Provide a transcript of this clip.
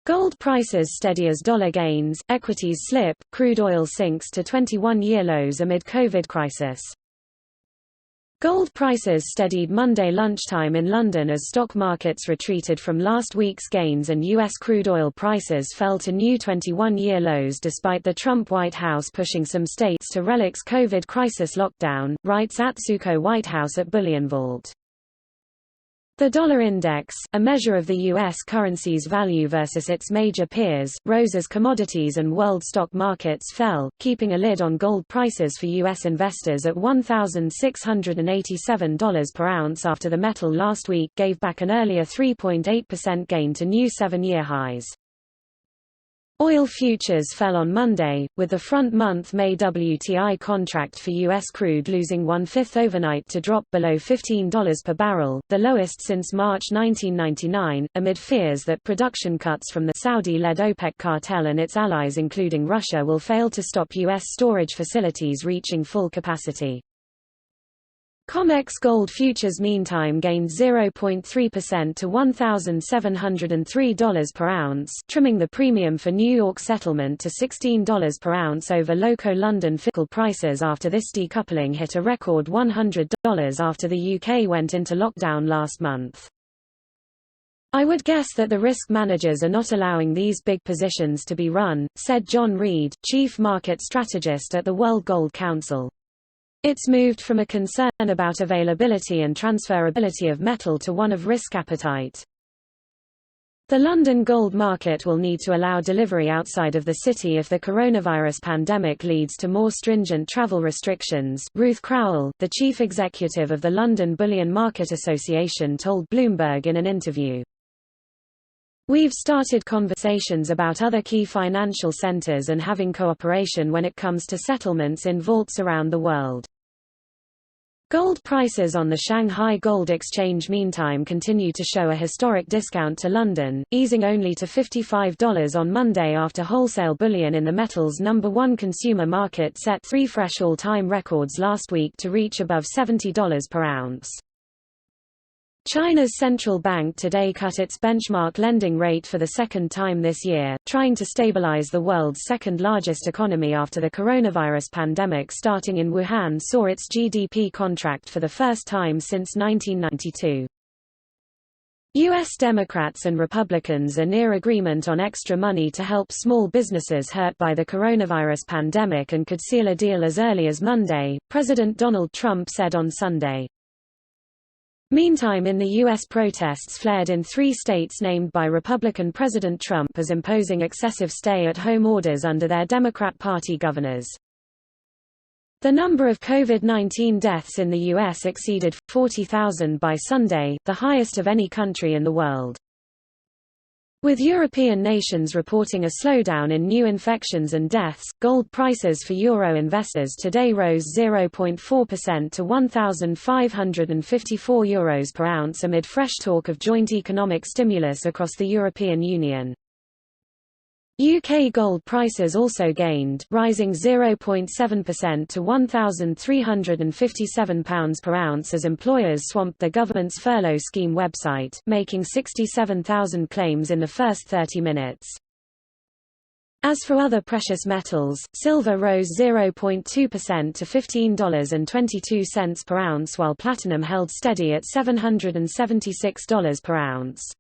Gold prices steady as dollar gains, equities slip, crude oil sinks to 21-year lows amid COVID crisis. Gold prices steadied Monday lunchtime in London as stock markets retreated from last week's gains and U.S. crude oil prices fell to new 21-year lows despite the Trump White House pushing some states to relex COVID crisis lockdown, writes Atsuko Whitehouse at BullionVault. The dollar index, a measure of the U.S. currency's value versus its major peers, rose as commodities and world stock markets fell, keeping a lid on gold prices for U.S. investors at $1,687 per ounce after the metal last week gave back an earlier 3.8% gain to new 7-year highs. Oil futures fell on Monday, with the front-month May WTI contract for U.S. crude losing 1/5 overnight to drop below $15 per barrel, the lowest since March 1999, amid fears that production cuts from the Saudi-led Opec cartel and its allies including Russia will fail to stop U.S. storage facilities reaching full capacity. COMEX gold futures meantime gained 0.3% to $1,703 per ounce, trimming the premium for New York settlement to $16 per ounce over local London physical prices after this decoupling hit a record $100 after the UK went into lockdown last month. "I would guess that the risk managers are not allowing these big positions to be run," said John Reed, chief market strategist at the World Gold Council. "It's moved from a concern about availability and transferability of metal to one of risk appetite." The London gold market will need to allow delivery outside of the city if the coronavirus pandemic leads to more stringent travel restrictions, Ruth Crowell, the chief executive of the London Bullion Market Association told Bloomberg in an interview. "We've started conversations about other key financial centers and having cooperation when it comes to settlements in vaults around the world." Gold prices on the Shanghai Gold Exchange meantime continue to show a historic discount to London, easing only to $55 on Monday after wholesale bullion in the metal's #1 consumer market set 3 fresh all-time records last week to reach above $70 per ounce. China's central bank today cut its benchmark lending rate for the second time this year, trying to stabilize the world's second-largest economy after the coronavirus pandemic starting in Wuhan saw its GDP contract for the first time since 1992. U.S. Democrats and Republicans are near agreement on extra money to help small businesses hurt by the coronavirus pandemic and could seal a deal as early as Monday, President Donald Trump said on Sunday. Meantime, in the U.S., protests flared in 3 states named by Republican President Trump as imposing excessive stay-at-home orders under their Democrat Party governors. The number of COVID-19 deaths in the U.S. exceeded 40,000 by Sunday, the highest of any country in the world. With European nations reporting a slowdown in new infections and deaths, gold prices for euro investors today rose 0.4% to €1,554 per ounce amid fresh talk of joint economic stimulus across the European Union. UK gold prices also gained, rising 0.7% to £1,357 per ounce as employers swamped the government's furlough scheme website, making 67,000 claims in the first 30 minutes. As for other precious metals, silver rose 0.2% to $15.22 per ounce while platinum held steady at $776 per ounce.